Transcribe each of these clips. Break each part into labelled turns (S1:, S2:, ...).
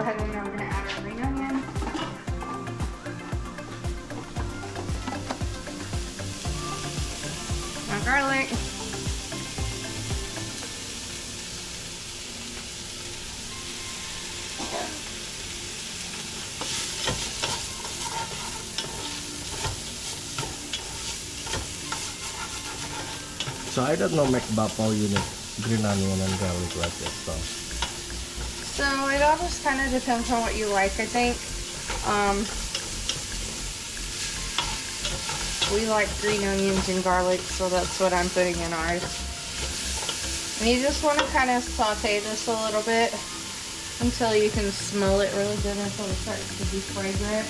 S1: go ahead and now we're gonna add our green onion. Our garlic.
S2: So I don't know make bakpao you need green onion and garlic like this.
S1: So it all just kind of depends on what you like. I think we like green onions and garlic, so that's what I'm putting in ours. And you just want to kind of saute this a little bit until you can smell it really good, until it starts to be fragrant.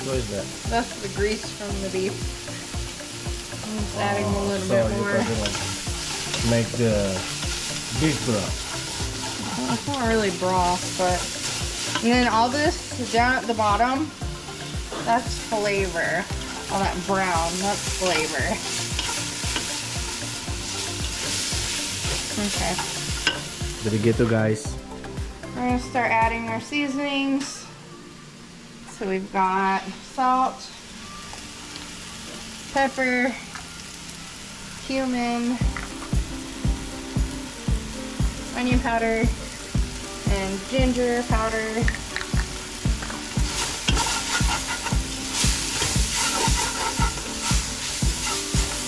S2: What is that?
S1: That's the grease from the beef. I'm just adding a little
S2: so
S1: bit
S2: you
S1: more.
S2: probably like make the beef broth.
S1: Well, it's not really broth, but... And then all this down at the bottom, that's flavor. All that brown, that's flavor. Okay.
S2: Jadi gitu guys.
S1: We're gonna start adding our seasonings. So we've got salt, pepper, cumin, onion powder, and ginger powder. Then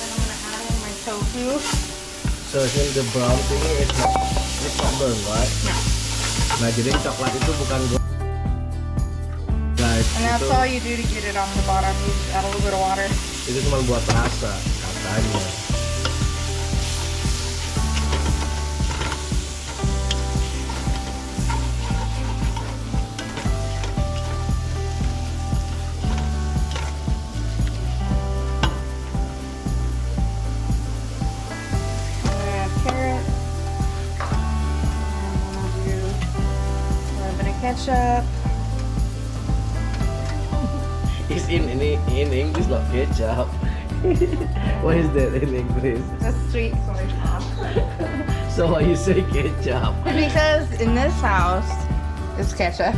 S1: I'm gonna add in my tofu.
S2: So in the brown thing it's not burnt, right?
S1: No.
S2: Nah jadi coklat itu bukan guys.
S1: And that's all you do to get it on the bottom. You just add a little bit of water.
S2: Itu cuma buat rasa katanya.
S1: Ketchup.
S2: It's in English not ketchup. What is that in English?
S1: That's sweet soy sauce.
S2: So why you say ketchup?
S1: Because in this house, it's ketchup.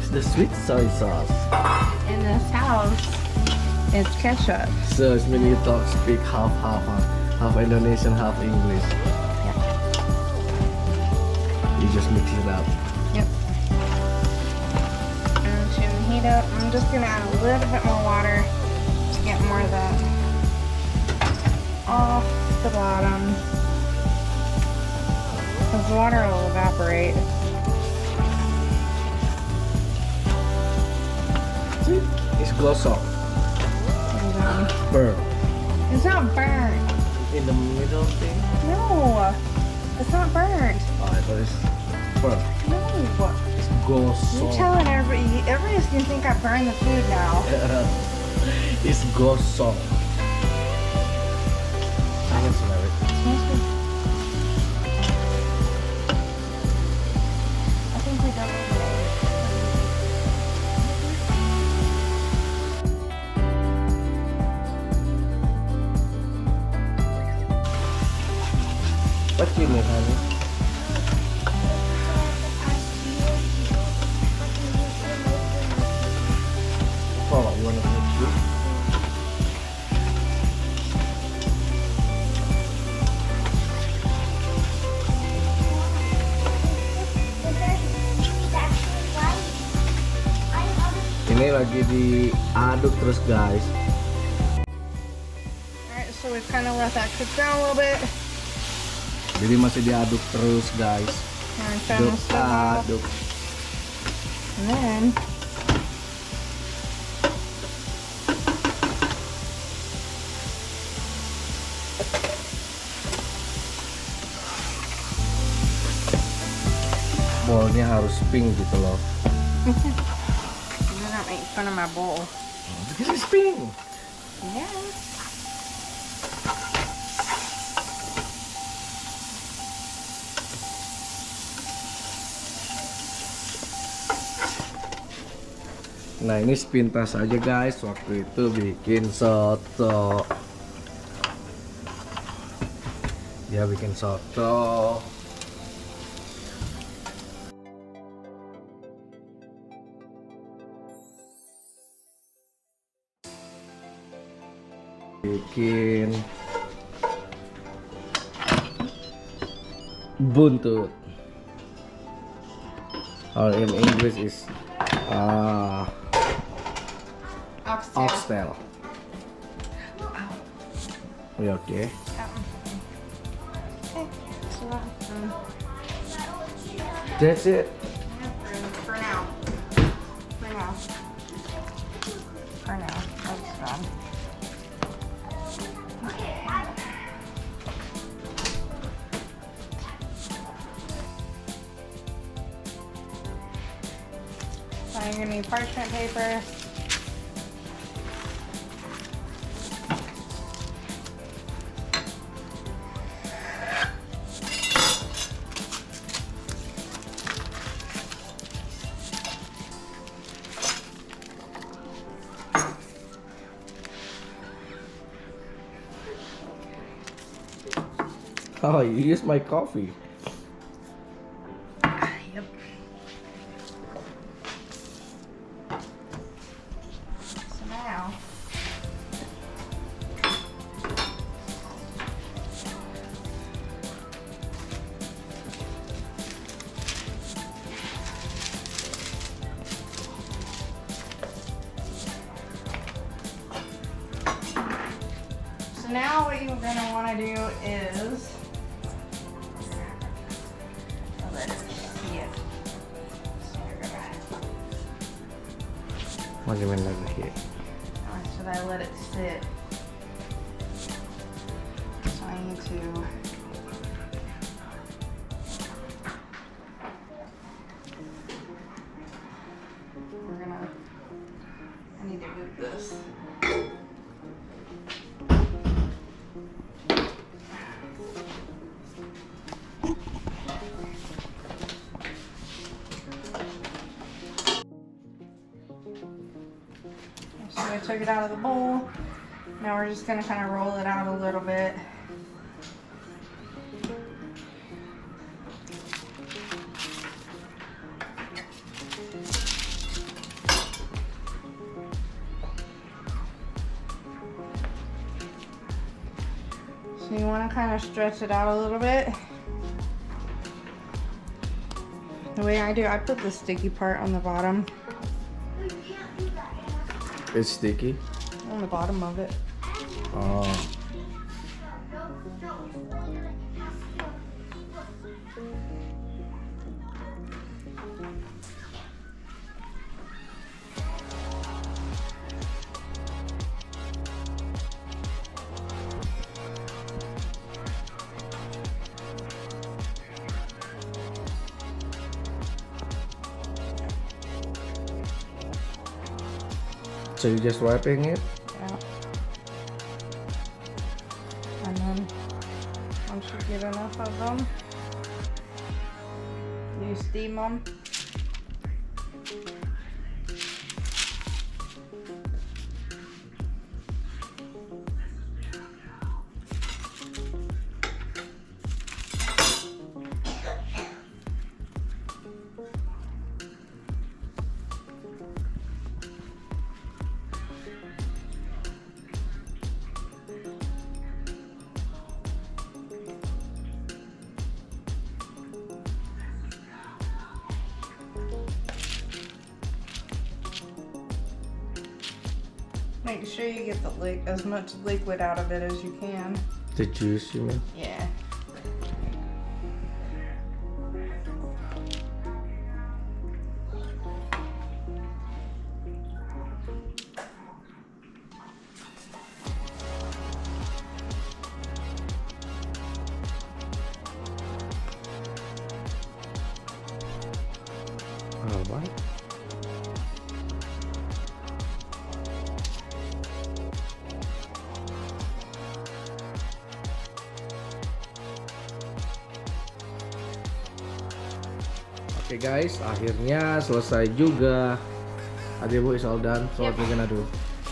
S2: It's the sweet soy sauce.
S1: In this house, it's ketchup.
S2: So it's when you speak half Indonesian, half English.
S1: Yeah.
S2: You just mix it up.
S1: Yep. And to heat up, I'm just gonna add a little bit more water to get more of that off the bottom. Because the water will evaporate.
S2: See? It's gosok.
S1: And,
S2: Burn.
S1: it's not burnt.
S2: In the middle thing?
S1: No, it's not burnt.
S2: Oh, I thought it's burn.
S1: No.
S2: It's
S1: You're
S2: gosok.
S1: telling everybody, everybody's gonna think I burned the food now.
S2: It's gosok. I can smell it.
S1: Smells good. I think we doubled it.
S2: What do you need, honey? Oh, you want to mix it? Ini lagi diaduk terus guys.
S1: Alright, so we've kind of let that cook down a little bit.
S2: Jadi masih diaduk terus guys.
S1: And turn this stuff off.
S2: Aduk.
S1: And then
S2: Bowlnya harus pink gitu loh.
S1: you're not making fun of my bowl.
S2: Because it's pink.
S1: Yeah.
S2: Nah ini sepintas aja guys, waktu itu bikin soto. Dia bikin soto. Bikin buntut. Or in English is
S1: Oxtail.
S2: oxtail. We okay? That's it.
S1: For now. For now. For now. That's done. Okay. So you're gonna need parchment paper.
S2: Oh, you used my coffee.
S1: Yep. So now, what you're gonna want to do is let it see it. So you're gonna.
S2: What do you mean over here?
S1: Should I let it sit? So I need to. I need to move this. So I took it out of the bowl. Now we're just gonna kind of roll it out a little bit. So you want to kind of stretch it out a little bit. The way I do, I put the sticky part on the bottom.
S2: It's sticky.
S1: On the bottom of it.
S2: Oh. So you're just wiping it?
S1: Yeah. And then once you get enough of them, you steam them. Make sure you get as much liquid out of it as you can.
S2: The juice, you mean?
S1: Yeah.
S2: Alright. Oke guys, akhirnya selesai juga. Adebu is all done. So what we're gonna do?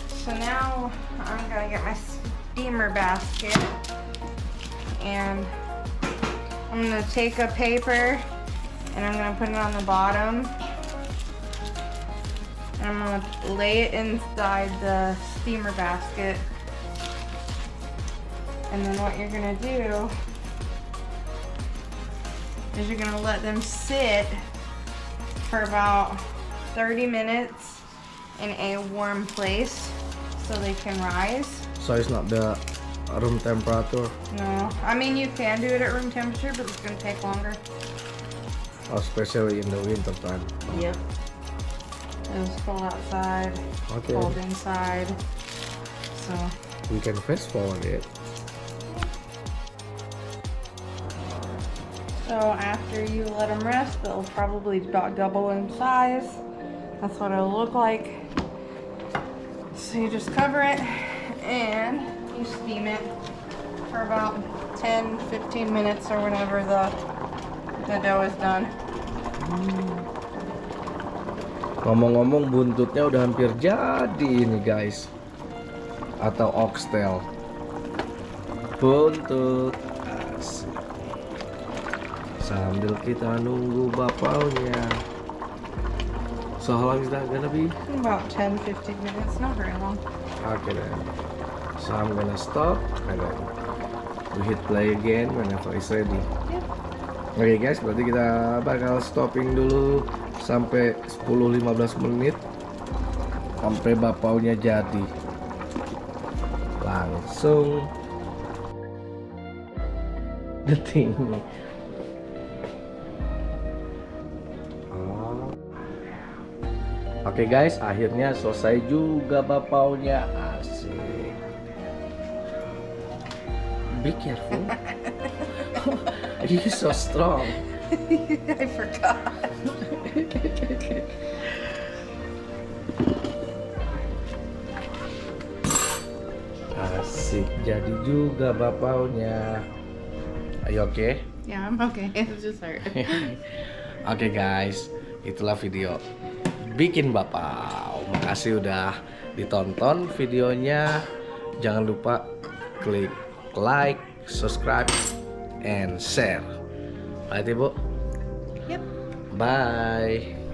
S1: So now I'm gonna get my steamer basket and I'm gonna take a paper and I'm gonna put it on the bottom. And I'm gonna lay it inside the steamer basket. And then what you're gonna do is you're gonna let them sit for about 30 minutes in a warm place so they can rise.
S2: So it's not the room temperature,
S1: No, I mean you can do it at room temperature, but it's gonna take longer.
S2: especially in the winter time.
S1: Yep. It was cold outside,
S2: Okay.
S1: cold inside. So
S2: We can fast forward it.
S1: after you let them rest, they'll probably about double in size. That's what it'll look like. So you just cover it and you steam it for about 10-15 minutes or whenever the dough is done.
S2: Ngomong-ngomong, buntutnya udah hampir jadi ini guys, atau oxtail. Buntut. Asik. Sambil kita nunggu bapaunya. So how long is that gonna be?
S1: About 10-15 minutes, not very long.
S2: Okay then. So I'm gonna stop and then we hit play again whenever it's ready.
S1: Yep.
S2: Oke guys, berarti kita bakal stopping dulu sampai 10-15 menit sampai bapaunya jadi. Langsung deting. Oke guys, akhirnya selesai juga bapaunya. Asik. Be careful. He's so strong.
S1: I forgot.
S2: Asik, jadi juga bapaunya. Are you okay?
S1: Yeah, I'm okay. It just hurt.
S2: Oke guys, itulah video bikin bapau. Makasih udah ditonton videonya. Jangan lupa klik like, subscribe, and share. Berarti Bu?
S1: Yep.
S2: Bye.